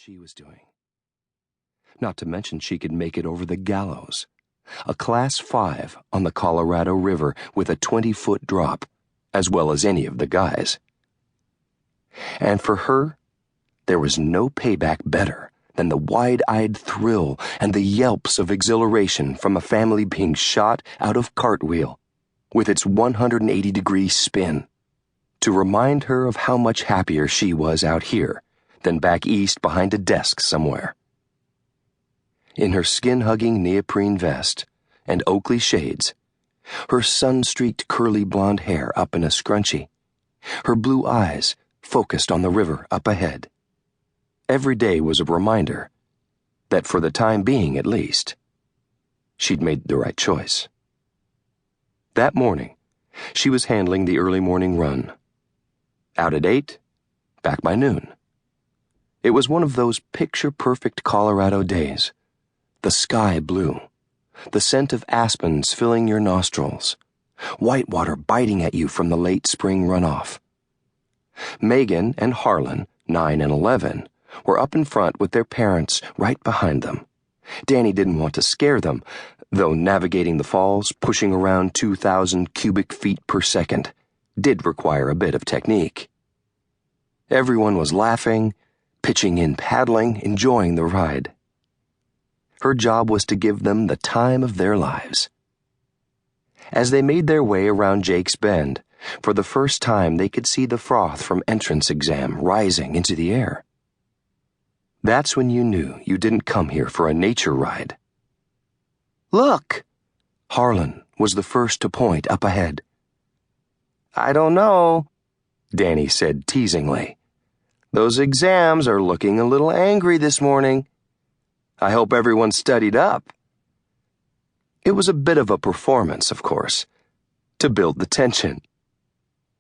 she was doing. Not to mention she could make it over the gallows, a Class 5 on the Colorado River with a 20-foot drop, as well as any of the guys. And for her, there was no payback better than the wide-eyed thrill and the yelps of exhilaration from a family being shot out of cartwheel with its 180-degree spin, to remind her of how much happier she was out here than back east behind a desk somewhere. In her skin-hugging neoprene vest and Oakley shades, her sun-streaked curly blonde hair up in a scrunchie, her blue eyes focused on the river up ahead, every day was a reminder that, for the time being at least, she'd made the right choice. That morning, she was handling the early morning run. Out at 8, back by noon. It was one of those picture-perfect Colorado days. The sky blue, the scent of aspens filling your nostrils, whitewater biting at you from the late spring runoff. Megan and Harlan, 9 and 11, were up in front with their parents right behind them. Dani didn't want to scare them, though navigating the falls, pushing around 2,000 cubic feet per second, did require a bit of technique. Everyone was laughing, pitching in paddling, enjoying the ride. Her job was to give them the time of their lives. As they made their way around Jake's Bend, for the first time they could see the froth from entrance exam rising into the air. That's when you knew you didn't come here for a nature ride. "Look!" Harlan was the first to point up ahead. "I don't know," Dani said teasingly. "Those exams are looking a little angry this morning. I hope everyone studied up." It was a bit of a performance, of course, to build the tension.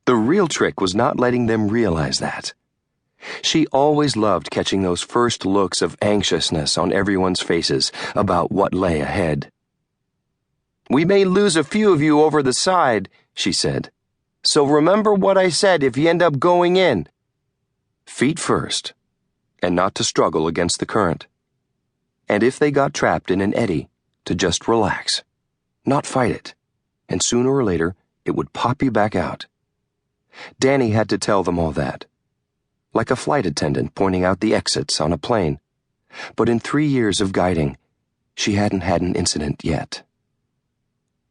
The real trick was not letting them realize that. She always loved catching those first looks of anxiousness on everyone's faces about what lay ahead. "We may lose a few of you over the side," she said. "So remember what I said if you end up going in. Feet first, and not to struggle against the current. And if they got trapped in an eddy, to just relax, not fight it, and sooner or later it would pop you back out." Dani had to tell them all that, like a flight attendant pointing out the exits on a plane. But in 3 years of guiding, she hadn't had an incident yet.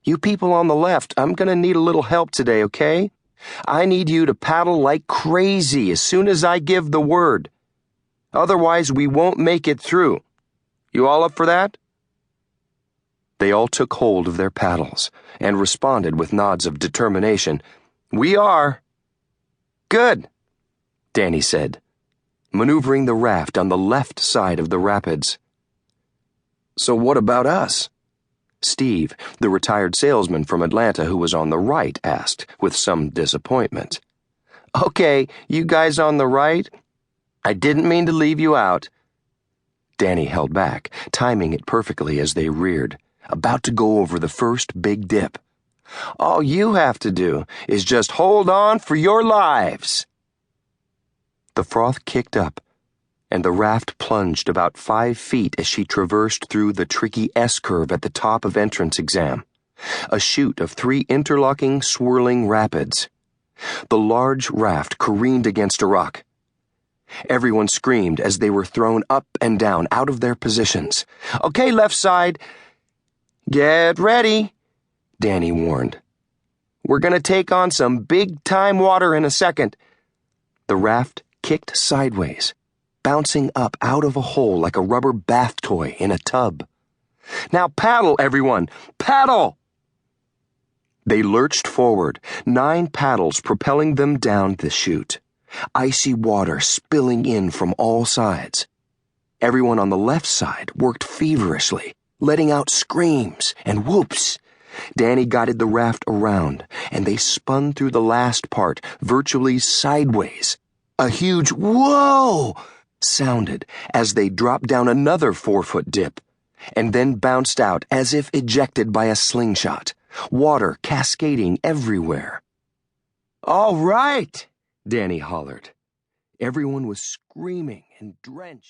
"You people on the left, I'm gonna need a little help today, okay? I need you to paddle like crazy as soon as I give the word. Otherwise, we won't make it through. You all up for that?" They all took hold of their paddles and responded with nods of determination. "We are." "Good," Dani said, maneuvering the raft on the left side of the rapids. "So what about us?" Steve, the retired salesman from Atlanta who was on the right, asked, with some disappointment. "Okay, you guys on the right? I didn't mean to leave you out." Dani held back, timing it perfectly as they reared, about to go over the first big dip. "All you have to do is just hold on for your lives." The froth kicked up, and the raft plunged about 5 feet as she traversed through the tricky S-curve at the top of entrance exam, a chute of 3 interlocking, swirling rapids. The large raft careened against a rock. Everyone screamed as they were thrown up and down out of their positions. "Okay, left side. Get ready," Dani warned. "We're gonna take on some big-time water in a second." The raft kicked sideways, bouncing up out of a hole like a rubber bath toy in a tub. "Now paddle, everyone! Paddle!" They lurched forward, 9 paddles propelling them down the chute, icy water spilling in from all sides. Everyone on the left side worked feverishly, letting out screams and whoops. Dani guided the raft around, and they spun through the last part, virtually sideways. A huge "whoa" sounded as they dropped down another 4-foot dip, and then bounced out as if ejected by a slingshot, water cascading everywhere. "All right," Dani hollered. Everyone was screaming and drenched.